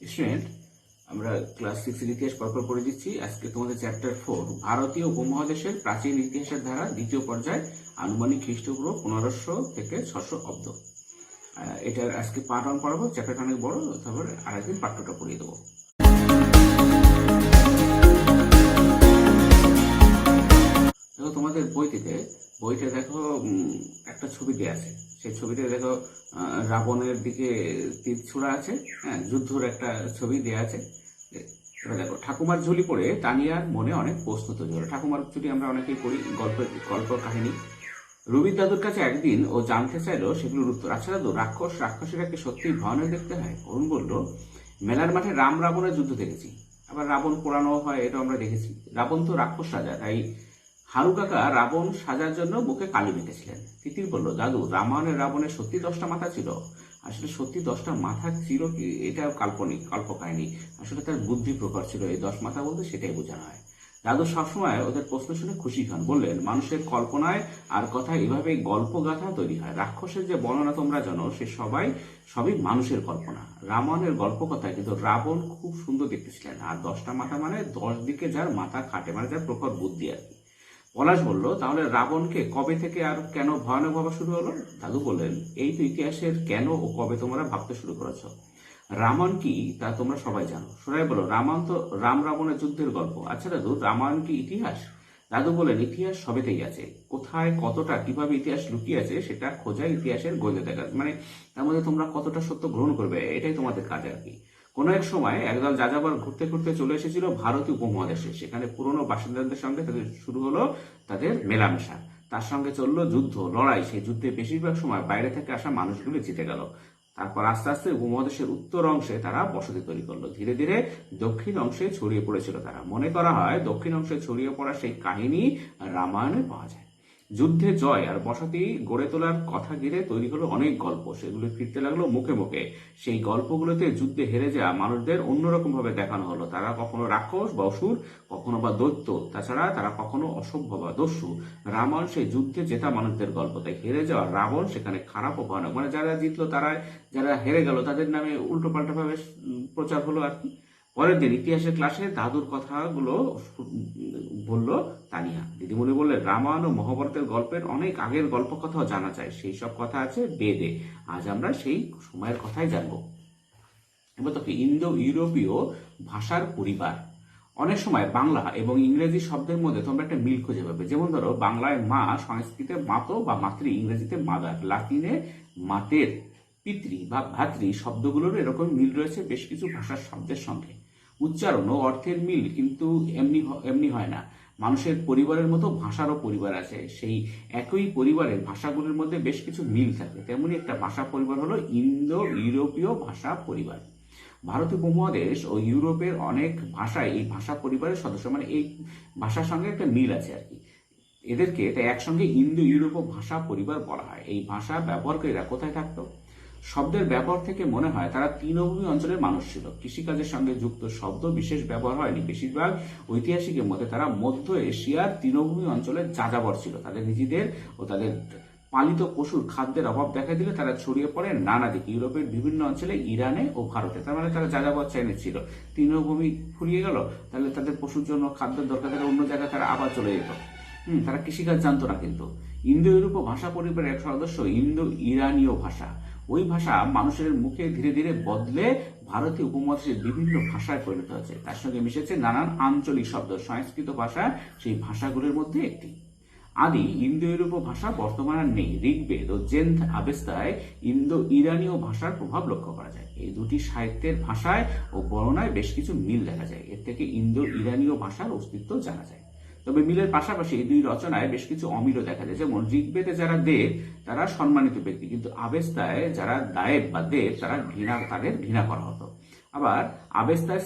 Student, আমরা class 6 ইতিহাস পরপর পড়ে দিচ্ছি। আজকে তোমাদের চ্যাপ্টার 4 ভারতীয় উপমহাদেশের প্রাচীন ইতিহাসের ধারা দ্বিতীয় পর্যায় আনুমানিক খ্রিস্টপূর্ব 1500 থেকে 600 অব্দ। এটার আজকে পার্ট 1 পড়াবো। চ্যাপ্টারটা অনেক বড়, তারপরে আরেকদিন পার্ট 2টা পড়িয়ে দেবো। দেখো তোমাদের বইটা দেখো একটা ছবি দেওয়া আছে। সেই ছবিতে দেখো রাবণের দিকে তীর ছোড়া আছে। হ্যাঁ, যুদ্ধর একটা ছবি দেওয়া আছে। এবার দেখো, ঠাকুমার ঝুলি পড়ে তানিয়ার মনে অনেক প্রশ্ন তৈরি হলো। ঠাকুমার ঝুলি আমরা অনেকেই পড়ি, গল্প কাহিনী। রবির দাদুর কাছে একদিন ও জানতে চাইলো সেগুলোর উত্তর। আচ্ছা দাদু, রাক্ষসীরা কি সত্যি ভয়ানক দেখতে হয়? অরুণ বলল, মেলার মাঠে রাম রাবণের যুদ্ধ দেখেছি, আবার রাবণ পোড়ানো হয়, এটা আমরা দেখেছি। রাবণ তো রাক্ষস রাজা, তাই হারু কাকা রাবণ সাজার জন্য মুখে কালি মেখেছিলেন। তিতির বলল, দাদু, রামায়ণের রাবণের সত্যি 10টা মাথা ছিল? আসলে সত্যি 10টা মাথা ছিল কি, এটা কাল্পনিক, কল্পকাহিনী। আসলে তার বুদ্ধি প্রকট ছিল। এই 10 মাথা বলতে সেটাই বোঝানো হয়। দাদু সবসময় ওদের প্রশ্ন শুনে খুশি হন। বললেন, মানুষের কল্পনায় আর কথায় এভাবে গল্প গাথা তৈরি হয়। রাক্ষসের যে বর্ণনা তোমরা জানো, সে সবই মানুষের কল্পনা। রামায়ণের গল্প কথায় কিন্তু রাবণ খুব সুন্দর দেখতে ছিলেন। আর 10টা মাথা মানে 10 দিকে যার মাথা খাটে, মানে যার প্রখর বুদ্ধি আর কি। পলাশ বলল, তাহলে রাবণকে কবে থেকে আর কেন ভয়ানক ভাবা শুরু হলো? দাদু বললেন, এই তো ইতিহাসের কেন ও কবে তোমরা ভাবতে শুরু করেছ। রামায়ণ কি তা তোমরা সবাই জানো। সুরাই বলো, রামায়ণ তো রাম রাবণের যুদ্ধের গল্প। আচ্ছা দাদু, রামায়ণ কি ইতিহাস? দাদু বলেন, ইতিহাস সবেতেই আছে। কোথায় কতটা কিভাবে ইতিহাস লুকিয়ে আছে সেটা খোঁজাই ইতিহাসের গৈরিকতার কাজ। মানে তার মধ্যে তোমরা কতটা সত্য গ্রহণ করবে, এটাই তোমাদের কাজ আর কি। কোনো এক সময় একদল যাযাবর ঘুরতে ঘুরতে চলে এসেছিল ভারতীয় উপমহাদেশে। সেখানে পুরনো বাসিন্দাদের সঙ্গে তাদের শুরু হলো তাদের মেলামেশা। তার সঙ্গে চললো যুদ্ধ, লড়াই। সেই যুদ্ধে বেশিরভাগ সময় বাইরে থেকে আসা মানুষগুলো জিতে গেল। তারপর আস্তে আস্তে উপমহাদেশের উত্তর অংশে তারা বসতি তৈরি করলো। ধীরে ধীরে দক্ষিণ অংশে ছড়িয়ে পড়েছিল তারা। মনে করা হয় দক্ষিণ অংশে ছড়িয়ে পড়া সেই কাহিনী রামায়ণে পাওয়া যায়। যুদ্ধে জয় আর বসতি গড়ে তোলার কথা ঘিরে তৈরি হলো অনেক গল্প। সেগুলো ফিরতে লাগলো মুখে মুখে। সেই গল্পগুলোতে যুদ্ধে হেরে যাওয়া মানুষদের অন্যরকম ভাবে দেখানো হলো। তারা কখনো রাক্ষস বা অসুর, কখনো বা দৈত্য, তাছাড়া তারা কখনো অসভ্য বা দস্যু। রামায়ণ সেই যুদ্ধে জেতা মানুষদের গল্প। তাই হেরে যাওয়া রাবণ সেখানে খারাপ ও ভয়ানক, মানে যারা জিতলো তারা, যারা হেরে গেল তাদের নামে উল্টো পাল্টা ভাবে প্রচার হলো আর কি। পরের দিন ইতিহাসের ক্লাসে দাদুর কথাগুলো বলল তানিয়া। দিদিমণি বললেন, রামায়ণ ও মহাভারতের গল্পের অনেক আগের গল্প কথাও জানা যায়। সেই সব কথা আছে বেদে। আজ আমরা সেই সময়ের কথাই জানবো। এবার তো ইন্দো ইউরোপীয় ভাষার পরিবার। অনেক সময় বাংলা এবং ইংরেজি শব্দের মধ্যে তোমরা একটা মিল খুঁজে পাবে। যেমন ধরো, বাংলায় মা, সংস্কৃতে মাতো বা মাতৃ, ইংরেজিতে মাদার, লাতিনে মাতের, পিতৃ বা ভাতৃ শব্দগুলোর এরকম মিল রয়েছে বেশ কিছু ভাষার শব্দের সঙ্গে। উচ্চারণ ও অর্থের মিল কিন্তু এমনি হয় না। মানুষের পরিবারের মতো ভাষারও পরিবার আছে। সেই একই পরিবারের ভাষাগুলির মধ্যে বেশ কিছু মিল থাকে। তেমনি একটা ভাষা পরিবার হলো ইন্দো ইউরোপীয় ভাষা পরিবার। ভারতীয় উপমহাদেশ ও ইউরোপের অনেক ভাষায় এই ভাষা পরিবারের সদস্য, মানে এই ভাষার সঙ্গে একটা মিল আছে আর কি। এদেরকে তাই একসঙ্গে ইন্দো ইউরোপীয় ভাষা পরিবার বলা হয়। এই ভাষা ব্যবহারকারীরা কোথায় থাকতো? শব্দের ব্যবহার থেকে মনে হয় তারা তৃণভূমি অঞ্চলের মানুষ ছিল। কৃষিকাজের সঙ্গে যুক্ত শব্দ বিশেষ ব্যবহার হয়নি। বেশিরভাগ ঐতিহাসিকের মতে তারা মধ্য এশিয়ার তৃণভূমি অঞ্চলের যাযাবর ছিল। তাদের নিজেদের ও তাদের পালিত পশুর খাদ্যের অভাব দেখা দিলে তারা ছড়িয়ে পড়ে নানা দিকে, ইউরোপের বিভিন্ন অঞ্চলে, ইরানে ও ভারতে। তার মানে তারা যাযাবর চাইনিজ ছিল। তৃণভূমি ফুরিয়ে গেল, তাহলে তাদের পশুর জন্য খাদ্যের দরকার, তারা অন্য জায়গায় তারা আবার চলে যেত। তারা কৃষিকাজ জানতো না। কিন্তু ইন্দো ইউরোপীয় ভাষা পরিবারের এক সদস্য ইন্দো ইরানীয় ভাষা। ওই ভাষা মানুষের মুখে ধীরে ধীরে বদলে ভারতীয় উপমহাদেশের বিভিন্ন ভাষায় পরিণত হয়েছে। তার সঙ্গে মিশেছে নানান আঞ্চলিক শব্দ। সংস্কৃত ভাষা সেই ভাষাগুলির মধ্যে একটি। আদি ইন্দো ইউরোপীয় ভাষা বর্তমানে আর নেই। ঋগ্বেদ ও জেন্থ আবেস্তায় ইন্দো ইরানীয় ভাষার প্রভাব লক্ষ্য করা যায়। এই দুটি সাহিত্যের ভাষায় ও বর্ণনায় বেশ কিছু মিল দেখা যায়। এর থেকে ইন্দো ইরানীয় ভাষার অস্তিত্ব জানা যায়। তবে মিলের পাশাপাশি এই দুই রচনায় বেশ কিছু অমিলও দেখা যায়। যেমন ঋগ্বেদে যারা দেব তারা সম্মানিত ব্যক্তি, কিন্তু আবেস্তায় যারা দায়েব বা দেব তাদের ঘৃণা করা হতো। আবার আবেস্তায়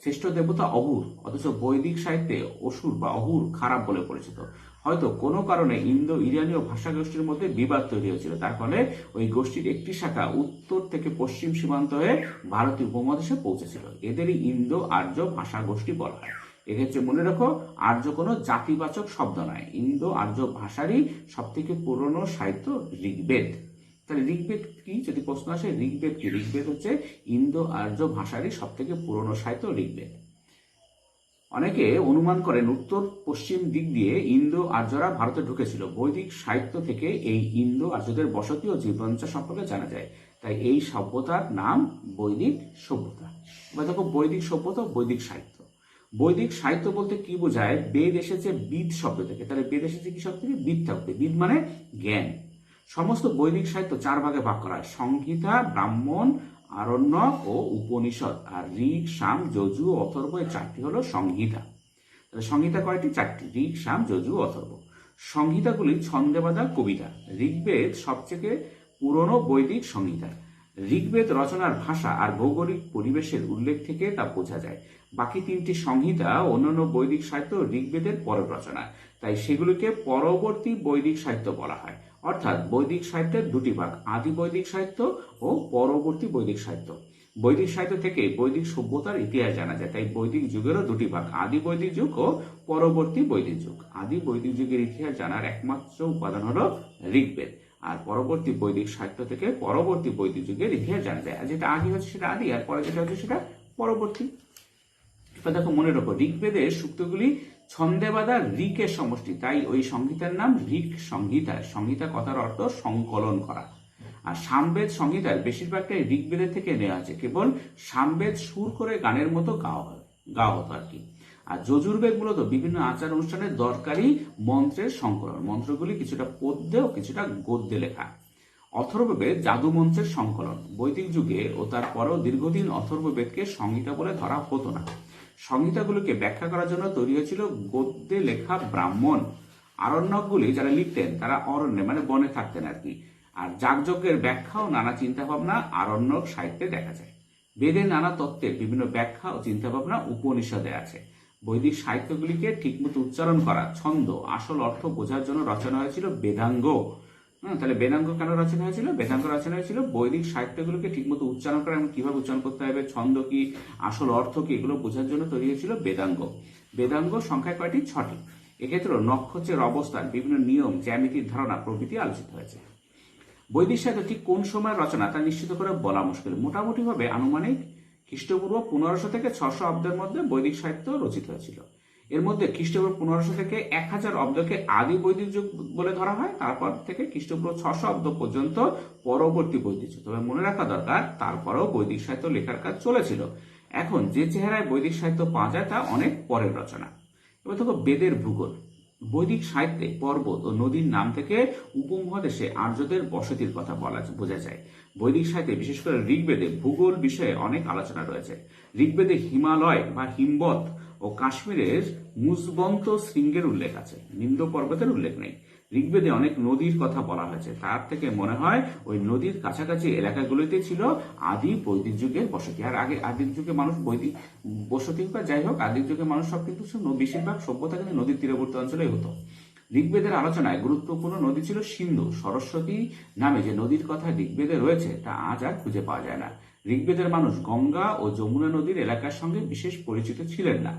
শ্রেষ্ঠ দেবতা অহুর, অথচ বৈদিক সাহিত্যে অসুর বা অহুর খারাপ বলে পরিচিত। হয়তো কোনো কারণে ইন্দো ইরানীয় ভাষা গোষ্ঠীর মধ্যে বিবাদ তৈরি হয়েছিল। তার ফলে ওই গোষ্ঠীর একটি শাখা উত্তর থেকে পশ্চিম সীমান্ত হয়ে ভারতীয় উপমহাদেশে পৌঁছেছিল। এদেরই ইন্দো আর্য ভাষা গোষ্ঠী বলা হয়। এক্ষেত্রে মনে রাখো, আর্য কোনো জাতিবাচক শব্দ নয়। ইন্দো আর্য ভাষারই সব থেকে পুরনো সাহিত্য ঋগ্বেদ। তাহলে ঋগ্বেদ কি যদি প্রশ্ন আসে, ঋগ্বেদ কি? ঋগ্বেদ হচ্ছে ইন্দো আর্য ভাষারই সব থেকে পুরনো সাহিত্য ঋগ্বেদ। অনেকে অনুমান করেন উত্তর পশ্চিম দিক দিয়ে ইন্দো আর্যরা ভারতে ঢুকেছিল। বৈদিক সাহিত্য থেকে এই ইন্দো আর্যদের বসতি ও জীবনযাত্রা সম্পর্কে জানা যায়। তাই এই সভ্যতার নাম বৈদিক সভ্যতা। এবার দেখো বৈদিক সভ্যতা, বৈদিক সাহিত্য। বৈদিক সাহিত্য বলতে কি বোঝায়? বেদ এসেছে বিদ শব্দ থেকে। তাহলে বেদ এসেছে কি শব্দ থেকে? বিদ শব্দ। বিদ মানে জ্ঞান। সমস্ত বৈদিক সাহিত্য 4 ভাগে ভাগ করা হয়: সংহিতা, ব্রাহ্মণ, আরণ্যক ও উপনিষদ। আর ঋক, সাম, যজু, অথর্ব, এই 4টি হলো সংহিতা। তাহলে সংহিতা কয়টি? 4টি: ঋক, সাম, যজু, অথর্ব। সংহিতাগুলি ছন্দে বাঁধা কবিতা। ঋগ্বেদ সবচেয়ে পুরনো বৈদিক সংহিতা। ঋগ্বেদ রচনার ভাষা আর ভৌগোলিক পরিবেশের উল্লেখ থেকে তা বোঝা যায়। বাকি 3টি সংহিতা অন্যান্য বৈদিক সাহিত্য ঋগ্বেদের পরের রচনা, তাই সেগুলিকে পরবর্তী বৈদিক সাহিত্য বলা হয়। অর্থাৎ বৈদিক সাহিত্যের 2টি ভাগ: আদি বৈদিক সাহিত্য ও পরবর্তী বৈদিক সাহিত্য। বৈদিক সাহিত্য থেকে বৈদিক সভ্যতার ইতিহাস জানা যায়। তাই বৈদিক যুগেরও 2টি ভাগ: আদি বৈদিক যুগ ও পরবর্তী বৈদিক যুগ। আদি বৈদিক যুগের ইতিহাস জানার একমাত্র উপাদান হলো ঋগ্বেদ। আর পরবর্তী বৈদিক সাহিত্য থেকে পরবর্তী বৈদিক যুগের ইতিহাস জানা যায়। আর যেটা আদি হচ্ছে সেটা আদি, আর পরে যেটা হচ্ছে সেটা পরবর্তী। এবার দেখো মনে রাখো, ঋগ্বেদের সূক্তগুলি ছন্দে বাঁধা ঋকের সমষ্টি, তাই ওই সংহিতার নাম ঋক সংহিতা। সংহিতা কথার অর্থ সংকলন করা। আর সামবেদ সংহিতার বেশিরভাগটাই ঋগ্বেদের থেকে নেওয়া আছে, কেবল সামবেদ সুর করে গানের মতো গাওয়া হতো আর কি। আর যজুর্বেদ মূলত বিভিন্ন আচার অনুষ্ঠানের দরকারি মন্ত্রের সংকলন। মন্ত্রগুলি কিছুটা পদ্যে ও কিছুটা গদ্যে লেখা। অথর্ববেদ জাদু মন্ত্রের সংকলন। বৈদিক যুগে ও তারপরেও দীর্ঘদিন অথর্ববেদকে সংহিতা বলে ধরা হতো না। সংহিতাগুলোকে ব্যাখ্যা করার জন্য তৈরি হয়েছিল গদ্যে লেখা ব্রাহ্মণ। আরণ্যকগুলি যারা লিখতেন তারা অরণ্যে মানে বনে থাকতেন আর কি। আর যাগযজ্ঞের ব্যাখ্যা ও নানা চিন্তাভাবনা আরণ্যক সাহিত্যে দেখা যায়। বেদের নানা তত্ত্বের বিভিন্ন ব্যাখ্যা ও চিন্তাভাবনা উপনিষদে আছে। বৈদিক সাহিত্যগুলিকে ঠিকমতো উচ্চারণ করা, ছন্দ, আসল অর্থ বোঝার জন্য রচনা হয়েছিল বেদাঙ্গ। তাহলে বেদাঙ্গ কেন রচনা হয়েছিল? বেদাঙ্গ রচনা হয়েছিল বৈদিক সাহিত্যগুলোকে ঠিকমতো উচ্চারণ করা এবং কিভাবে উচ্চারণ করতে হবে, ছন্দ কি, আসল অর্থ কি, এগুলো বোঝার জন্য তৈরি হয়েছিল বেদাঙ্গ। বেদাঙ্গ সংখ্যায় কয়টি? 6টি। এক্ষেত্রে নক্ষত্রের অবস্থান, বিভিন্ন নিয়ম, জ্যামিতির ধারণা প্রভৃতি আলোচিত হয়েছে। বৈদিক সাহিত্য ঠিক কোন সময়ের রচনা তা নিশ্চিত করে বলা মুশকিল। মোটামুটি ভাবে আনুমানিক খ্রিস্টপূর্ব 1500 থেকে 600 অব্দের মধ্যে বৈদিক সাহিত্য রচিত হয়েছিল। এর মধ্যে খ্রিস্টপূর্ব 1500 থেকে 1000 অব্দকে আদি বৈদিক যুগ বলে ধরা হয়। তারপর থেকে খ্রিস্টপূর্ব 600 অব্দ পর্যন্ত পরবর্তী বৈদিক যুগ। তবে মনে রাখা দরকার, তারপরেও বৈদিক সাহিত্য লেখার কাজ চলেছিল। এখন যে চেহারায় বৈদিক সাহিত্য পাওয়া যায় তা অনেক পরের রচনা। এবার দেখো বেদের ভূগোল। বৈদিক সাহিত্যে পর্বত ও নদীর নাম থেকে উপমহাদেশে আর্যদের বসতির কথা বোঝা যায়। বৈদিক সাহিত্যে বিশেষ করে ঋগ্বেদে ভূগোল বিষয়ে অনেক আলোচনা রয়েছে। ঋগ্বেদে হিমালয় বা হিমবত ও কাশ্মীরের মুজবন্ত শৃঙ্গের উল্লেখ আছে, নিম্ন পর্বতের উল্লেখ নেই। ঋগ্বেদে অনেক নদীর কথা বলা হয়েছে, তার থেকে মনে হয় ওই নদীর কাছাকাছি এলাকাগুলিতে ছিল আদি বৈদিক যুগের বসতি। আর আগে আদিম যুগে মানুষ বৈদিক বসতি বা যাই হোক, আদিম যুগে মানুষ সব কিন্তু বেশিরভাগ সভ্যতা কিন্তু নদীর তীরবর্তী অঞ্চলেই হতো। ঋগ্বেদের আলোচনায় গুরুত্বপূর্ণ নদী ছিল সিন্ধু। সরস্বতী নামে যে নদীর কথা ঋগ্বেদে রয়েছে তা আজ আর খুঁজে পাওয়া যায় না। ঋগ্বেদের মানুষ গঙ্গা ও যমুনা নদীর এলাকার সঙ্গে বিশেষ পরিচিত ছিলেন না।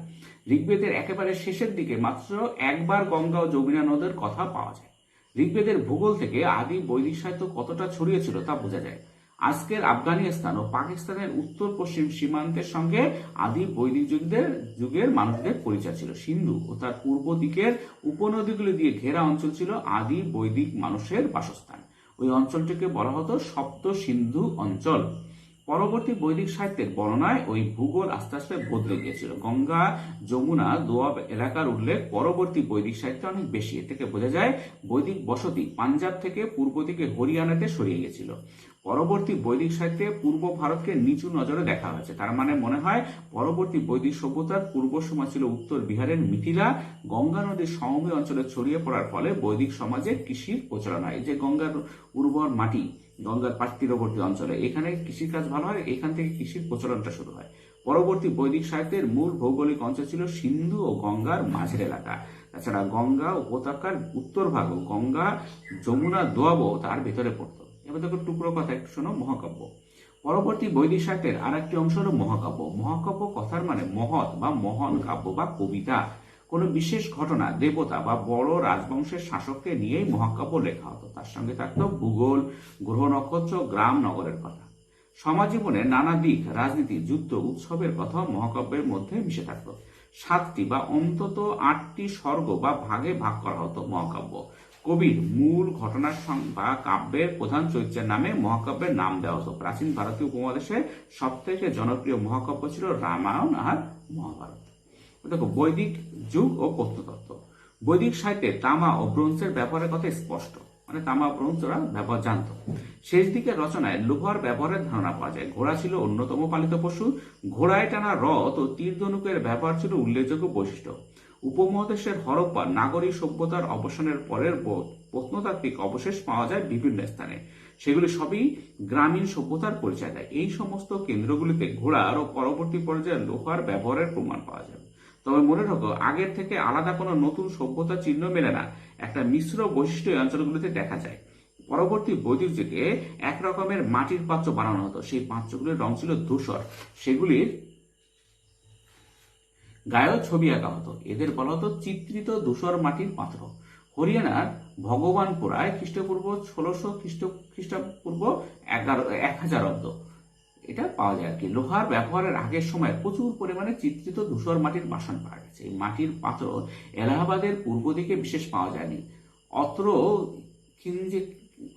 ঋগ্বেদের একেবারে শেষের দিকে মাত্র একবার গঙ্গা ও যমুনা নদের কথা পাওয়া যায়। ঋগ্বেদের ভূগোল থেকে আদি বৈদিক সাহিত্য কতটা ছড়িয়েছিল তা বোঝা যায়। আজকের আফগানিস্তান ও পাকিস্তানের উত্তর পশ্চিম সীমান্তের সঙ্গে আদি বৈদিক যুগের মানুষদের পরিচয় ছিল। সিন্ধু ও তার পূর্ব দিকের উপনদীগুলি দিয়ে ঘেরা অঞ্চল ছিল আদি বৈদিক মানুষের বাসস্থান। ওই অঞ্চলটিকে বলা হতো সপ্ত সিন্ধু অঞ্চল। পরবর্তী বৈদিক সাহিত্যের বর্ণনায় ওই ভূগোল আস্তে আস্তে বদলে গিয়েছিল। গঙ্গা, যমুনা, দোয়াব এলাকার উল্লেখ পরবর্তী বৈদিক সাহিত্যে অনেক বেশি। এ থেকে বোঝা যায় বৈদিক বসতি পাঞ্জাব থেকে পূর্ব দিকে হরিয়ানাতে সরিয়ে গিয়েছিল। পরবর্তী বৈদিক সাহিত্যে পূর্ব ভারতকে নিচু নজরে দেখা হয়েছে। তার মানে মনে হয় পরবর্তী বৈদিক সভ্যতার পূর্ব সীমা ছিল উত্তর বিহারের মিথিলা। গঙ্গা নদীর সমভূমি অঞ্চলে ছড়িয়ে পড়ার ফলে বৈদিক সমাজে কৃষির প্রচলন হয়। যে গঙ্গার উর্বর মাটি, গঙ্গার তীরবর্তী অঞ্চলে এখানে কৃষিকাজ ভালো হয়, এখান থেকে কৃষির প্রচলনটা শুরু হয়। পরবর্তী বৈদিক সাহিত্যের মূল ভৌগোলিক অঞ্চল ছিল সিন্ধু ও গঙ্গার মাঝের এলাকা। তাছাড়া গঙ্গা উপত্যকার উত্তর ভাগ ও গঙ্গা, যমুনা, দোয়াবও তার ভেতরে পড়তো। এবার দেখো টুকরো কথা একটু শোনো। মহাকাব্য। পরবর্তী বৈদিক সাহিত্যের আর একটি অংশ হলো মহাকাব্য। মহাকাব্য কথার মানে মহৎ বা মহান কাব্য বা কবিতা। কোনো বিশেষ ঘটনা, দেবতা বা বড় রাজবংশের শাসককে নিয়েই মহাকাব্য লেখা হতো। তার সঙ্গে থাকতো ভূগোল, গ্রহ নক্ষত্র, গ্রাম নগরের কথা। সমাজ জীবনের নানা দিক, রাজনীতি, যুদ্ধ, উৎসবের কথাও মহাকাব্যের মধ্যে মিশে থাকতো। 7টি বা অন্তত 8টি স্বর্গ বা ভাগে ভাগ করা হতো মহাকাব্য। কবির মূল ঘটনার বা কাব্যের প্রধান চরিত্রের নামে মহাকাব্যের নাম দেওয়া হতো। প্রাচীন ভারতীয় উপমহাদেশে সব থেকে জনপ্রিয় মহাকাব্য ছিল রামায়ণ আর মহাভারত। দেখো, বৈদিক যুগ ও প্রত্নতত্ত্ব। বৈদিক সাহিত্যে তামা ও ব্রোঞ্জের ব্যবহারের কথা স্পষ্ট, মানে তামা ব্রোঞ্জ ওরা ব্যবহার জানত। শেষ দিকের রচনায় লোহার ব্যবহারের ধারণা পাওয়া যায়। ঘোড়া ছিল অন্যতম পালিত পশু। ঘোড়ায় টানা রথ ও তীর ধনুকের ব্যবহার ছিল উল্লেখযোগ্য বৈশিষ্ট্য। উপমহাদেশের হরপ্পা নাগরিক সভ্যতার অবসানের পরের প্রত্নতাত্ত্বিক অবশেষ পাওয়া যায় বিভিন্ন স্থানে। সেগুলি সবই গ্রামীণ সভ্যতার পরিচয় দেয়। এই সমস্ত কেন্দ্রগুলিতে ঘোড়ার ও পরবর্তী পর্যায়ে লোহার ব্যবহারের প্রমাণ পাওয়া যায়। তবে মনে রাখো, আগের থেকে আলাদা কোনো নতুন সভ্যতার চিহ্ন মেলে না। একটা মিশ্র বৈশিষ্ট্য এই অঞ্চলগুলিতে দেখা যায়। পরবর্তী বৈদিক যুগে এক রকমের মাটির পাত্র বানানো হতো। সেই পাত্রগুলির রং ছিল ধূসর। সেগুলির গায়েও ছবি আঁকা হতো। এদের বলা হতো চিত্রিত ধূসর মাটির পাত্র। হরিয়ানার ভগবানপুরায় খ্রিস্টপূর্ব 1600 খ্রিস্টপূর্ব 1000 অব্দ এটা পাওয়া যায় আর কি। লোহার ব্যবহারের আগের সময় প্রচুর পরিমাণে চিত্রিত ধূসর মাটির বাসন পাওয়া গেছে। এই মাটির পাত্র এলাহাবাদের পূর্ব দিকে বিশেষ পাওয়া যায়নি।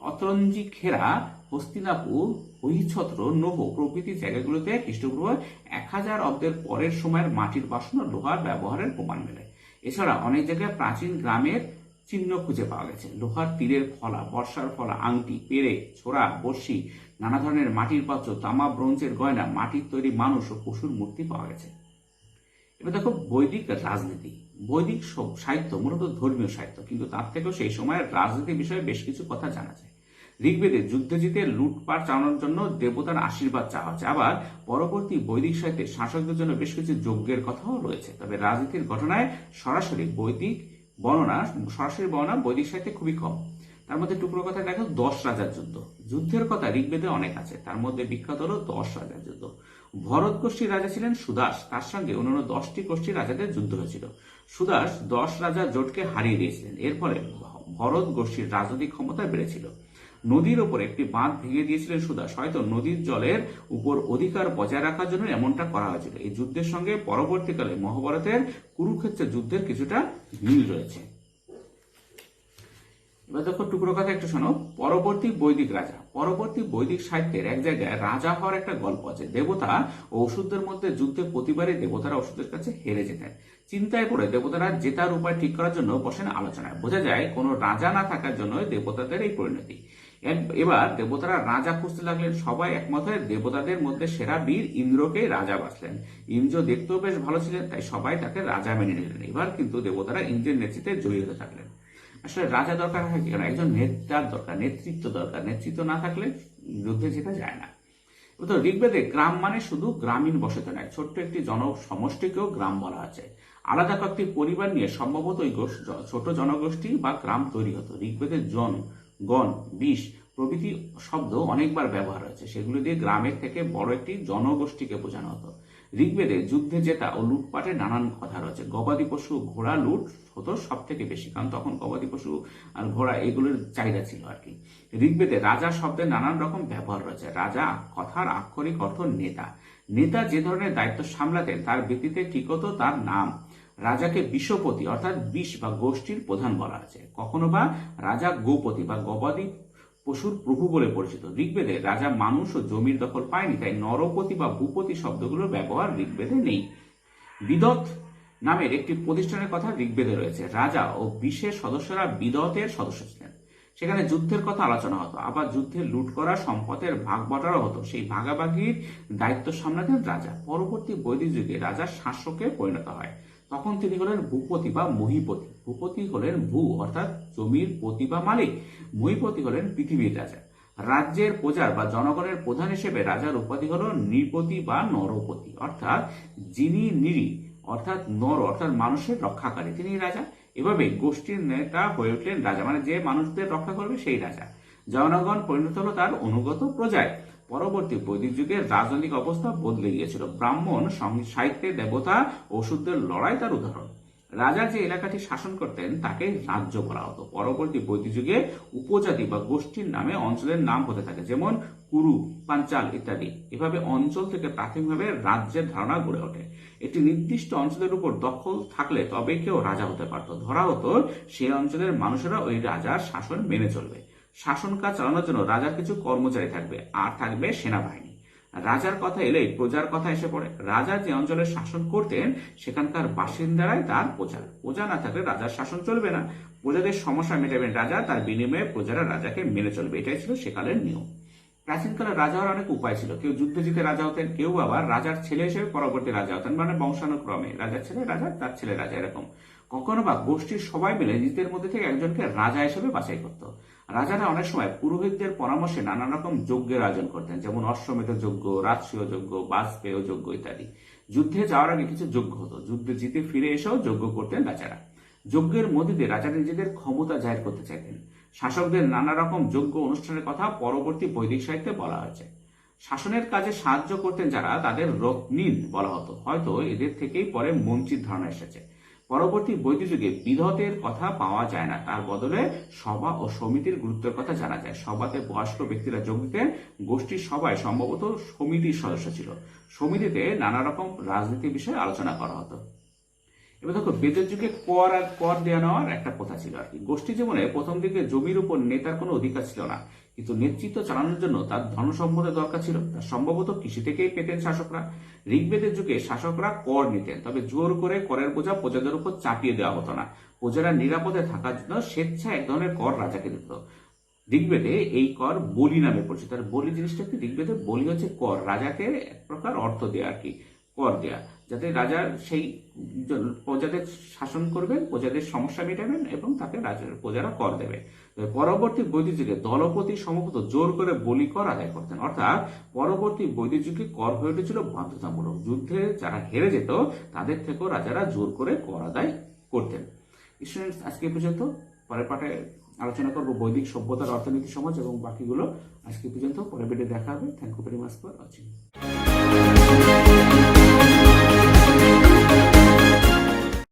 অতরঞ্জি খেরা, হস্তিনাপুর, হইছত্র, নোহ প্রভৃতি জায়গাগুলোতে খ্রিস্টপূর্ব 1000 অব্দের পরের সময়ের মাটির বাসন ও লোহার ব্যবহারের প্রমাণ মেলে। এছাড়া অনেক জায়গায় প্রাচীন গ্রামের চিহ্ন খুঁজে পাওয়া গেছে। লোহার তীরের ফলা, বর্ষার ফলা, আংটি, পেরে, ছোড়া, বর্ষি, নানা ধরনের মাটির পাত্র, তামা ব্রোঞ্জের গয়না, মাটির তৈরি মানুষ ও পশুর মূর্তি পাওয়া গেছে। এবার দেখো, বৈদিক রাজনীতি। বৈদিক সাহিত্য মূলত ধর্মীয় সাহিত্য, কিন্তু তার থেকেও সেই সময়ের রাজনীতি বিষয়ে বেশ কিছু কথা জানা যায়। ঋগ্বেদে যুদ্ধে জিতে লুটপাট চালানোর জন্য দেবতার আশীর্বাদ চাওয়া হচ্ছে। আবার পরবর্তী বৈদিক সাহিত্যে শাসকদের জন্য বেশ কিছু যজ্ঞের কথাও রয়েছে। তবে রাজনীতির ঘটনায় সরাসরি বর্ণনা বৈদিক সাহিত্যে খুবই কম। তার মধ্যে টুকরো কথা দেখো, 10 রাজার যুদ্ধ। যুদ্ধের কথা ঋগ্বেদে অনেক আছে। তার মধ্যে বিখ্যাত হলো 10 রাজার যুদ্ধ। ভরত গোষ্ঠীর রাজা ছিলেন সুদাস। তার সঙ্গে অন্যান্য 10টি গোষ্ঠীর রাজাদের যুদ্ধ হয়েছিল। সুদাস 10 রাজার জোটকে হারিয়ে দিয়েছিলেন। এর ফলে ভরত গোষ্ঠীর রাজনৈতিক ক্ষমতা বেড়েছিল। নদীর ওপর একটি বাঁধ ভেঙে দিয়েছিলেন সুদাস। হয়তো নদীর জলের উপর অধিকার বজায় রাখার জন্য এমনটা করা হয়েছিল। এই যুদ্ধের সঙ্গে পরবর্তীকালে মহাভারতের কুরুক্ষেত্রের যুদ্ধের কিছুটা মিল রয়েছে। এবার দেখো, টুকরো কথা একটু শোনো। পরবর্তী বৈদিক রাজা। পরবর্তী বৈদিক সাহিত্যের এক জায়গায় রাজা হওয়ার একটা গল্প আছে। দেবতা ও অসুরদের মধ্যে যুদ্ধে প্রতিবারই দেবতারা অসুরদের কাছে হেরে যেতেন। চিন্তায় পড়ে দেবতারা জেতার উপায় ঠিক করার জন্য বসেন আলোচনায়। বোঝা যায় কোনো রাজা না থাকার জন্য দেবতাদের এই পরিণতি। এবার দেবতারা রাজা খুঁজতে লাগলেন। সবাই একমত হয়ে দেবতাদের মধ্যে সেরা বীর ইন্দ্রকেই রাজা বাছলেন। ইন্দ্র দেখতেও বেশ ভালো ছিলেন, তাই সবাই তাকে রাজা মেনে নিলেন। এবার কিন্তু দেবতারা ইন্দ্রের নেতৃত্বে জয়ী হতে থাকলেন। আসলে রাজা দরকার হয় কি, একজন নেতার দরকার, নেতৃত্ব দরকার। নেতৃত্ব না থাকলে যুদ্ধে জেতা যায় না। তো ঋগ্বেদে গ্রাম মানে শুধু গ্রামীণ বসতি নয়, ছোট্ট একটি সমষ্টিকেও গ্রাম বলা আছে। আলাদা কয়েকটি পরিবার নিয়ে সম্ভবত ওই ছোট জনগোষ্ঠী বা গ্রাম তৈরি হতো। ঋগ্বেদের জন, গণ, বিষ প্রভৃতি শব্দ অনেকবার ব্যবহার হয়েছে। সেগুলি দিয়ে গ্রামের থেকে বড় একটি জনগোষ্ঠীকে বোঝানো হতো। ঋগ্বেদে যুদ্ধে জেতা ও লুটপাটের নানান কথা রয়েছে। গবাদি পশু, ঘোড়া লুট হতো সব থেকে বেশি, কারণ তখন গবাদি পশু আর ঘোড়া এগুলোর চাহিদা ছিল আর কি। ঋগ্বেদে রাজা শব্দের নানান রকম ব্যবহার রয়েছে। রাজা কথার আক্ষরিক অর্থ নেতা। নেতা যে ধরনের দায়িত্ব সামলাতেন তার ভিত্তিতে ঠিক হতো তার নাম। রাজাকে বিশ্বপতি অর্থাৎ বিষ বা গোষ্ঠীর প্রধান বলা আছে। কখনো বা রাজা গোপতি বা গবাদি পশুর প্রভু বলে পরিচিত। ঋগ্বেদে রাজা মানুষ ও জমির দখল পায়নি, তাই নরপতি বা ভূপতি শব্দগুলোর ব্যবহার ঋগ্বেদে নেই। বিদত নামের একটি প্রতিষ্ঠানের কথা ঋগ্বেদে রয়েছে। রাজা ও বিশেষ সদস্যরা বিদতের সদস্য ছিলেন। সেখানে যুদ্ধের কথা আলোচনা হতো। আবার যুদ্ধে লুট করা সম্পদের ভাগ বটারা হতো। সেই ভাগাভাগির দায়িত্ব সামলাতেন রাজা। পরবর্তী বৈদিক যুগে রাজা শাসকে পরিণত হয়। তখন তিনি হলেন ভূপতি বা মহীপতি। ভূপতি হলেন ভূ অর্থাৎ জমির পতি বা মালিক। মহীপতি হলেন পৃথিবীর রাজা। রাজ্যের প্রজার বা জনগণের প্রধান হিসেবে রাজার উপাধি হল নৃপতি বা নরপতি, অর্থাৎ যিনি নৃ অর্থাৎ নর অর্থাৎ মানুষের রক্ষাকারী, তিনি রাজা। এভাবে গোষ্ঠীর নেতা হয়ে উঠলেন রাজা, মানে যে মানুষদের রক্ষা করবে সেই রাজা। জনগণ পরিণত হলো তার অনুগত প্রজায়। পরবর্তী বৈদিক যুগের রাজনৈতিক অবস্থা বদলে গিয়েছিল। ব্রাহ্মণ সাহিত্যে দেবতা ও অসুরদের লড়াই তার উদাহরণ। রাজা যে এলাকাটি শাসন করতেন তাকে রাজ্য বলা হতো। পরবর্তী বৈদিক যুগে উপজাতি বা গোষ্ঠীর নামে অঞ্চলের নাম হতে থাকে, যেমন কুরু, পাঞ্চাল ইত্যাদি। এভাবে অঞ্চল থেকে প্রাথমিকভাবে রাজ্যের ধারণা গড়ে ওঠে। একটি নির্দিষ্ট অঞ্চলের উপর দখল থাকলে তবে কেউ রাজা হতে পারত। ধরা হতো সেই অঞ্চলের মানুষেরা ওই রাজার শাসন মেনে চলবে। শাসন কাজ চালানোর জন্য রাজার কিছু কর্মচারী থাকবে, আর থাকবে সেনাবাহিনী। রাজার কথা এলেই প্রজার কথা এসে পড়ে। রাজা যে অঞ্চলে শাসন করতেন সেখানকার বাসিন্দারাই তার প্রজা। প্রজা না থাকলে রাজার শাসন চলবে না। প্রজাদের সমস্যা মেটাবেন রাজা, তার বিনিময়ে প্রজারা রাজাকে মেনে চলবে। এটাই ছিল সেকালের নিয়ম। প্রাচীনকালে রাজা হওয়ার অনেক উপায় ছিল। কেউ যুদ্ধে জিতে রাজা হতেন, কেউ আবার রাজার ছেলে হিসেবে পরবর্তী রাজা হতেন, মানে বংশানুক্রমে রাজার ছেলে রাজা, তার ছেলে রাজা, এরকম। কখনো বা গোষ্ঠীর সবাই মিলে নিজেদের মধ্যে থেকে একজনকে রাজা হিসেবে বাছাই করত। রাজারা অনেক সময় পুরোহিতদের পরামর্শে নানা রকম যজ্ঞের আয়োজন করতেন, যেমন অশ্বমেধ যজ্ঞ, রাজসূয় যজ্ঞ, বাজপেয় যজ্ঞ ইত্যাদি। যুদ্ধে যাওয়ার আগে কিছু যজ্ঞ হতো। যুদ্ধে জিতে ফিরে এসেও যজ্ঞ করতেন রাজারা। যজ্ঞের মধ্যে দিয়ে রাজারা নিজেদের ক্ষমতা জাহির করতে চাইতেন। শাসকদের নানা রকম যজ্ঞ অনুষ্ঠানের কথা পরবর্তী বৈদিক সাহিত্যে বলা হয়েছে। শাসনের কাজে সাহায্য করতেন যারা, তাদের রত্নীন বলা হতো। হয়তো এদের থেকেই পরে মন্ত্রীর ধারণা এসেছে। পরবর্তী বৈদিক যুগে বিধতের কথা পাওয়া যায় না, তার বদলে সভা ও সমিতির গুরুত্বের কথা জানা যায়। সভাতে বয়স্ক ব্যক্তিরা যোগ দিতেন। গোষ্ঠীর সভায় সম্ভবত সমিতির সদস্য ছিল। সমিতিতে নানা রকম রাজনীতি বিষয়ে আলোচনা করা হতো। এবার দেখো, বেদের যুগে কর আর কর দেওয়া নেওয়ার একটা প্রথা ছিল আর কি। গোষ্ঠী জীবনে প্রথম দিকে জমির উপর নেতার কোনো অধিকার ছিল না, কিন্তু নেতৃত্ব চালানোর জন্য তার ধন সম্পদের দরকার ছিল। তার সম্ভবত কৃষি থেকেই পেতেন শাসকরা। ঋগ্বেদের যুগে শাসকরা কর নিতেন, তবে জোর করে করের বোঝা প্রজাদের উপর চাপিয়ে দেওয়া হতো না। প্রজারা নিরাপদে থাকার জন্য স্বেচ্ছায় এক ধরনের কর রাজাকে দিত। ঋগ্বেদে এই কর বলি নামে পরিচিত। আর বলি জিনিসটা কি, ঋগ্বেদে বলি হচ্ছে কর, রাজাকে এক প্রকার অর্থ দেয়া আর কি, কর দেয়া, যাতে রাজা সেই প্রজাদের শাসন করবেন, প্রজাদের সমস্যা মেটাবেন এবং তাকে রাজার প্রজারা কর দেবে। পরবর্তী বৈদিক যুগে দলপতি সম্ভবত জোর করে বলি কর আদায় করতেন। অর্থাৎ পরবর্তী বৈদিক যুগে কর হয়ে উঠেছিল বাধ্যতামূলক। যুদ্ধে যারা হেরে যেত তাদের থেকেও রাজারা জোর করে কর আদায় করতেন। স্টুডেন্টস, আজকে পর্যন্ত। পরের পাঠে আলোচনা করব বৈদিক সভ্যতার অর্থনীতি, সমাজ এবং বাকিগুলো। আজকে পর্যন্ত, পরের ভিডিও দেখা হবে। Thank you very much for watching.